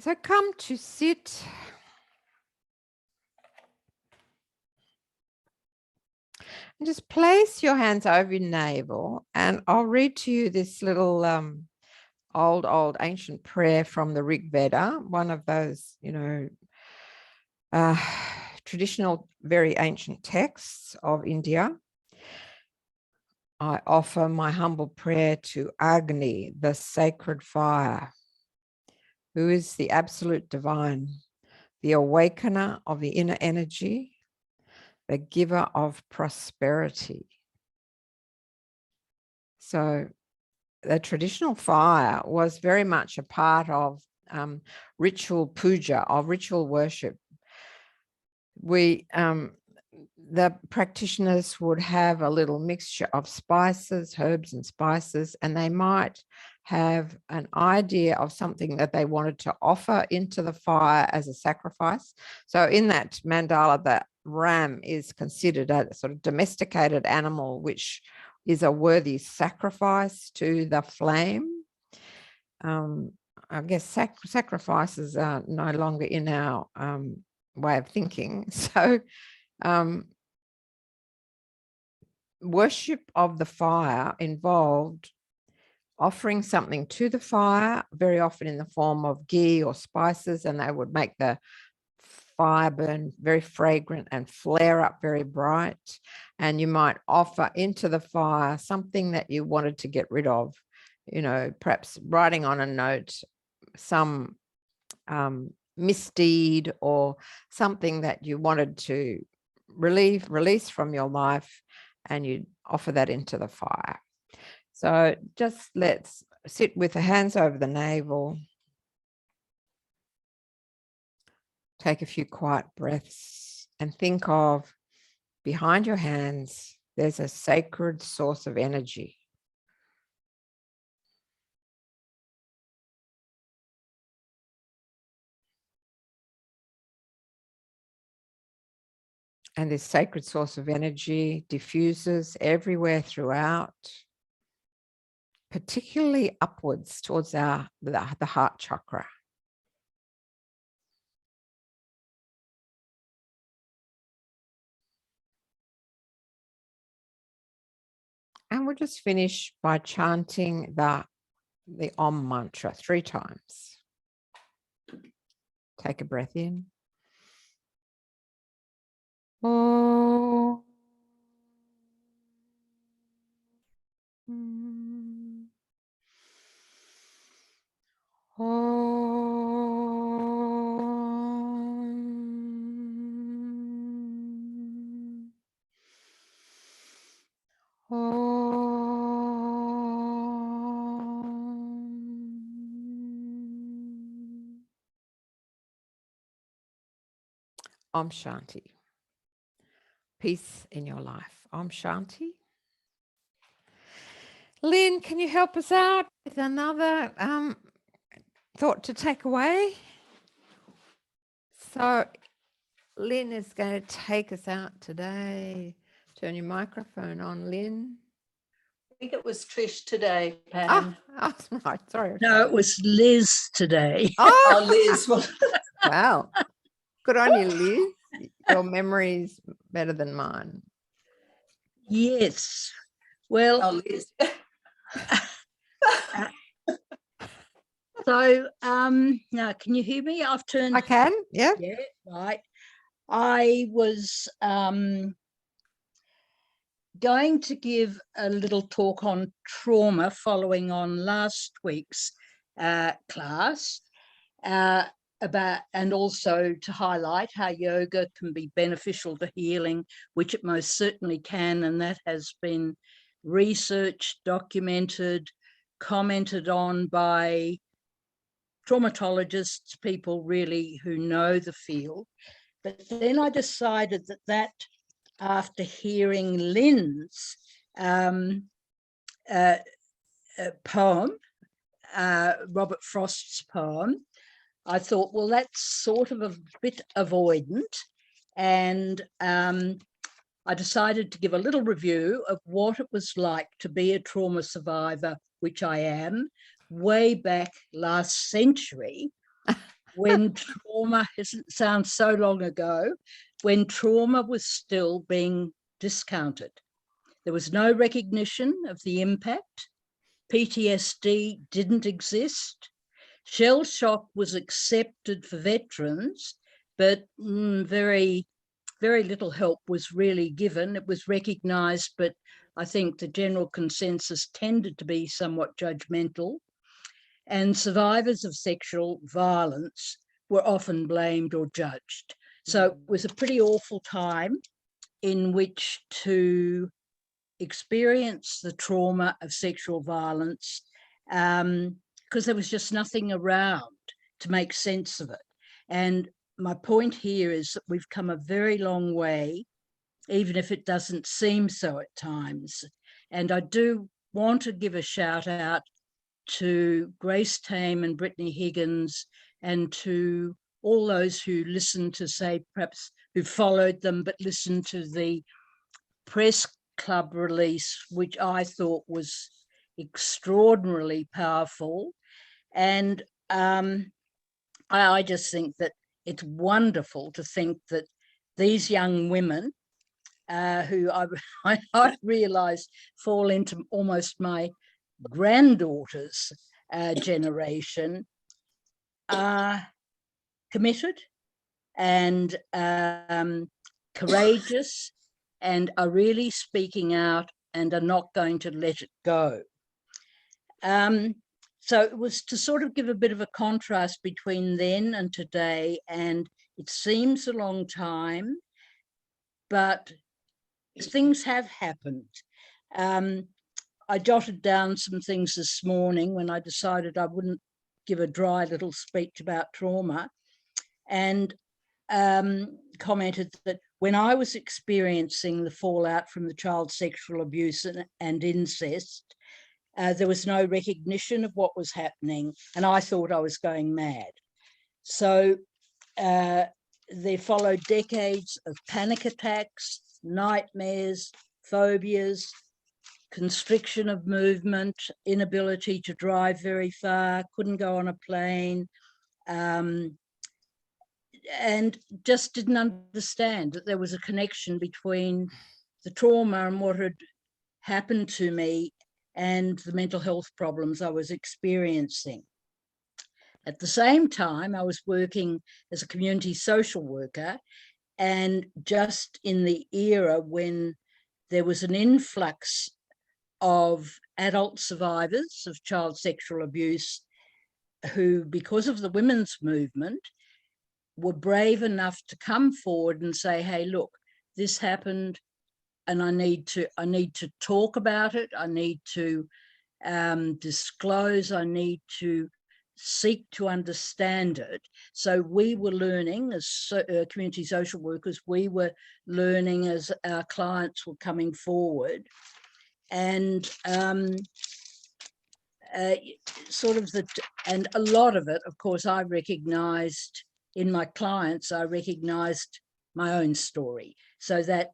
So come to sit. And just place your hands over your navel, and I'll read to you this little old ancient prayer from the Rig Veda, one of those, traditional, very ancient texts of India. I offer my humble prayer to Agni, the sacred fire, who is the absolute divine, the awakener of the inner energy, the giver of prosperity. So the traditional fire was very much a part of ritual puja, of ritual worship. We the practitioners would have a little mixture of spices, herbs and spices, and they might have an idea of something that they wanted to offer into the fire as a sacrifice. So in that mandala, the ram is considered a sort of domesticated animal, which is a worthy sacrifice to the flame. I guess sacrifices are no longer in our way of thinking. So worship of the fire involved offering something to the fire, very often in the form of ghee or spices, and they would make the fire burn very fragrant and flare up very bright. And you might offer into the fire something that you wanted to get rid of, you know, perhaps writing on a note some misdeed or something that you wanted to release from your life, and you offer that into the fire. So just let's sit with the hands over the navel. Take a few quiet breaths and think of behind your hands, there's a sacred source of energy. And this sacred source of energy diffuses everywhere throughout, particularly upwards towards the heart chakra. And we'll just finish by chanting the Om mantra 3 times. Take a breath in. Om. Om Shanti. Peace in your life. Om Shanti. Lynn, can you help us out with another thought to take away? So Lynn is going to take us out today. Turn your microphone on, Lynn. I think it was Trish today, Pam. Oh, right. Sorry. No, it was Liz today. Oh, Liz. Wow. Good on you, Liz. Your memory's better than mine. Yes. Well, Oh, Liz. So now can you hear me? I've turned. I can, yeah. Yeah, right. I was going to give a little talk on trauma following on last week's class about, and also to highlight how yoga can be beneficial to healing, which it most certainly can, and that has been researched, documented, commented on by traumatologists, people really who know the field. But then I decided that after hearing Lynn's poem, Robert Frost's poem, I thought, well, that's sort of a bit avoidant. And I decided to give a little review of what it was like to be a trauma survivor, which I am, way back last century, when trauma, it sounds so long ago, when trauma was still being discounted. There was no recognition of the impact. PTSD didn't exist. Shell shock was accepted for veterans, but very, very little help was really given. It was recognized, but I think the general consensus tended to be somewhat judgmental. And survivors of sexual violence were often blamed or judged. So it was a pretty awful time in which to experience the trauma of sexual violence, because there was just nothing around to make sense of it. And my point here is that we've come a very long way even if it doesn't seem so at times. And I do want to give a shout out to Grace Tame and Brittany Higgins, and to all those who listened to, say, perhaps who followed them, but listened to the press club release, which I thought was extraordinarily powerful. And I just think that it's wonderful to think that these young women, who I realised fall into almost my granddaughter's generation, are committed and courageous, and are really speaking out and are not going to let it go. So it was to sort of give a bit of a contrast between then and today, and it seems a long time, but things have happened. I jotted down some things this morning when I decided I wouldn't give a dry little speech about trauma, and commented that when I was experiencing the fallout from the child sexual abuse and incest, there was no recognition of what was happening, and I thought I was going mad. So there followed decades of panic attacks, nightmares, phobias, constriction of movement, inability to drive very far, couldn't go on a plane, and just didn't understand that there was a connection between the trauma and what had happened to me and the mental health problems I was experiencing. At the same time, I was working as a community social worker, and just in the era when there was an influx of adult survivors of child sexual abuse who, because of the women's movement, were brave enough to come forward and say, hey, look, this happened, and I need to talk about it. I need to disclose. I need to seek to understand it. So we were learning as community social workers, we were learning as our clients were coming forward. And and a lot of it, of course, I recognized in my clients, I recognized my own story. So that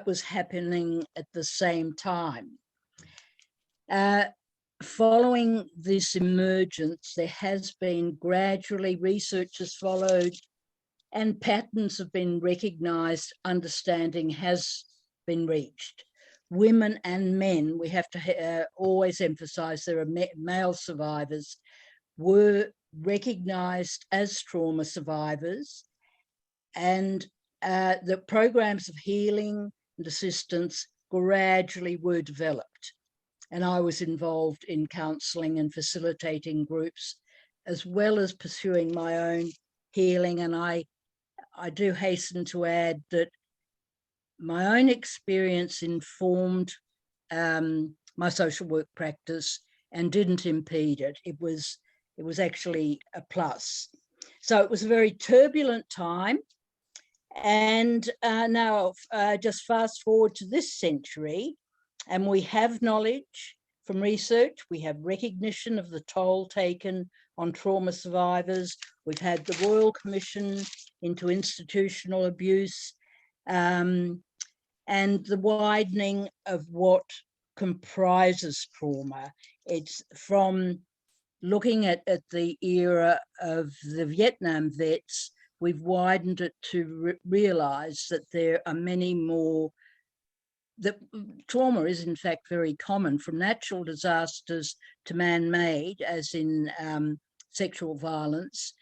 was happening at the same time. Following this emergence, there has been gradually research has followed and patterns have been recognized, understanding has been reached. Women and men, we have to always emphasize there are male survivors, were recognized as trauma survivors, and the programs of healing and assistance gradually were developed. And I was involved in counselling and facilitating groups, as well as pursuing my own healing. And I do hasten to add that my own experience informed my social work practice and didn't impede it. It was actually a plus. So it was a very turbulent time. And now just fast forward to this century, and we have knowledge from research, we have recognition of the toll taken on trauma survivors. We've had the Royal Commission into Institutional Abuse, and the widening of what comprises trauma. It's from looking at the era of the Vietnam vets, we've widened it to realize that there are many more, that trauma is in fact very common, from natural disasters to man-made, as in sexual violence,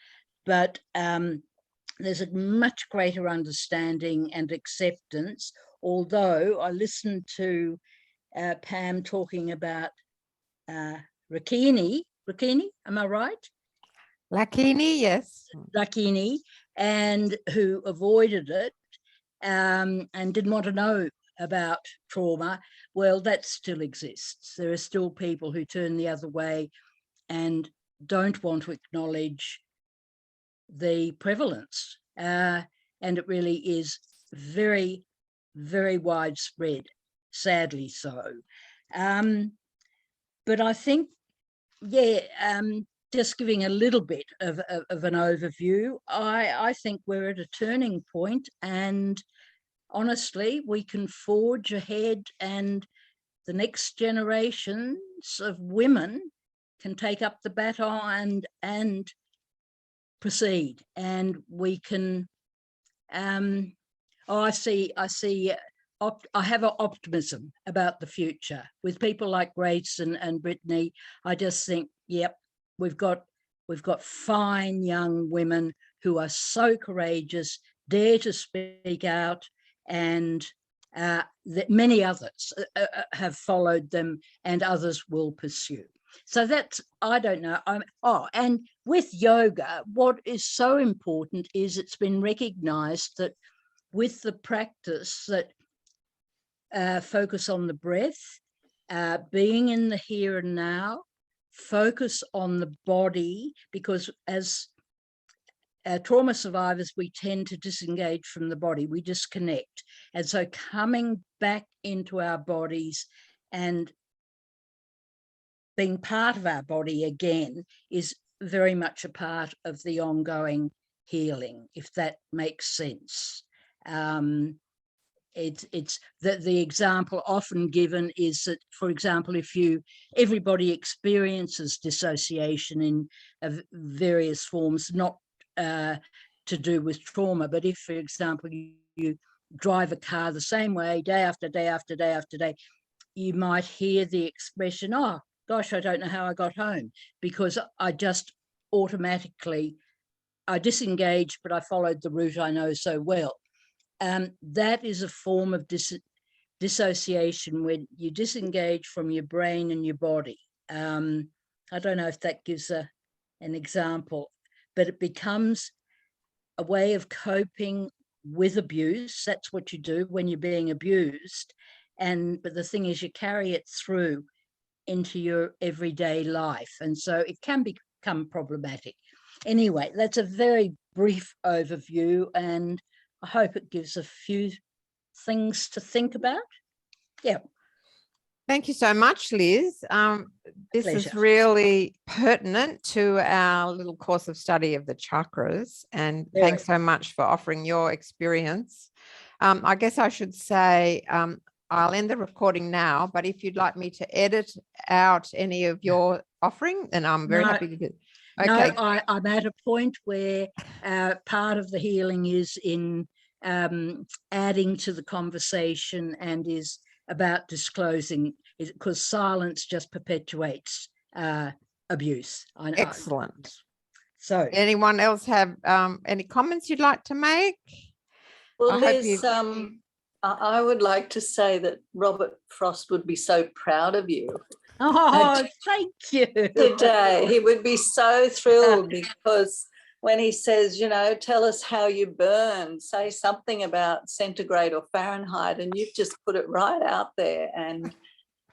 but there's a much greater understanding and acceptance. Although I listened to Pam talking about Rakini, am I right? Lakini, yes. Rakini, and who avoided it and didn't want to know about trauma. Well, that still exists. There are still people who turn the other way and don't want to acknowledge the prevalence. And it really is very, very widespread, sadly so. But I think, just giving a little bit of an overview, I think we're at a turning point, and honestly, we can forge ahead, and the next generations of women can take up the baton and proceed, and we can. I have an optimism about the future with people like Grace and Brittany. I just think, yep, we've got fine young women who are so courageous, dare to speak out, and that many others have followed them, and others will pursue. So that's, I don't know. And with yoga, what is so important is it's been recognized that with the practice that focus on the breath, being in the here and now, focus on the body, because as trauma survivors, we tend to disengage from the body, we disconnect. And so coming back into our bodies and being part of our body again is very much a part of the ongoing healing, if that makes sense. It's that the example often given is that, for example, everybody experiences dissociation in various forms, not to do with trauma, but if, for example, you drive a car the same way day after day after day after day, you might hear the expression, oh gosh, I don't know how I got home, because I just automatically, I disengaged, but I followed the route I know so well. That is a form of dissociation when you disengage from your brain and your body. I don't know if that gives an example, but it becomes a way of coping with abuse. That's what you do when you're being abused. But the thing is, you carry it through into your everyday life. And so it can become problematic. Anyway, that's a very brief overview, and I hope it gives a few things to think about. Yeah. Thank you so much, Liz. This is really pertinent to our little course of study of the chakras, and thanks so much for offering your experience. I guess I should say, I'll end the recording now, but if you'd like me to edit out any of your offering, then I'm very happy to do it. Okay. No, I'm at a point where part of the healing is in adding to the conversation and is about disclosing, because silence just perpetuates abuse. Excellent. So anyone else have any comments you'd like to make? Well, Liz, I would like to say that Robert Frost would be so proud of you. Oh, thank you. Today, he would be so thrilled, because when he says, tell us how you burn, say something about centigrade or Fahrenheit, and you've just put it right out there, and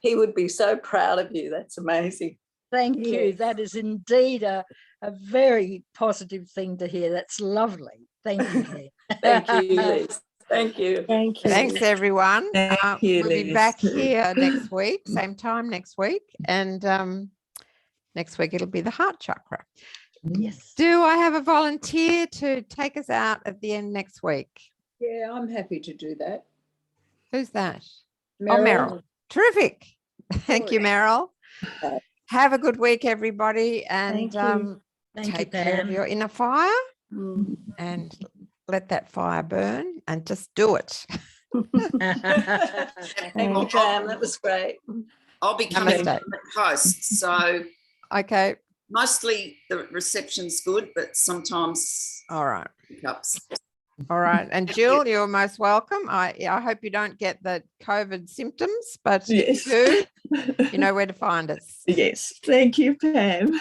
he would be so proud of you. That's amazing. Thank you. That is indeed a very positive thing to hear. That's lovely. Thank you. Thank you, Liz. Thank you. Thank you. Thanks, everyone. Thank you, we'll be Liz. back here next week, same time next week. And next week it'll be the heart chakra. Yes. Do I have a volunteer to take us out at the end next week? Yeah, I'm happy to do that. Who's that? Meryl. Oh, Meryl. Terrific. Thank you, Meryl. Have a good week, everybody. And take care of your inner fire and let that fire burn and just do it. Thank you, Pam. That was great. I'll be coming from the coast, so okay. Mostly the reception's good, but sometimes all right. Hiccups. All right. And Jill, you're most welcome. I hope you don't get the COVID symptoms, but if you do, you know where to find us. Yes. Thank you, Pam.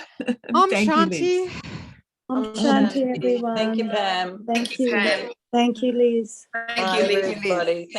Om Shanti. Om Shanti, everyone. Thank you, Pam. Thank you. Pam. Thank you, Liz. Thank you, Liz. Everybody. Thank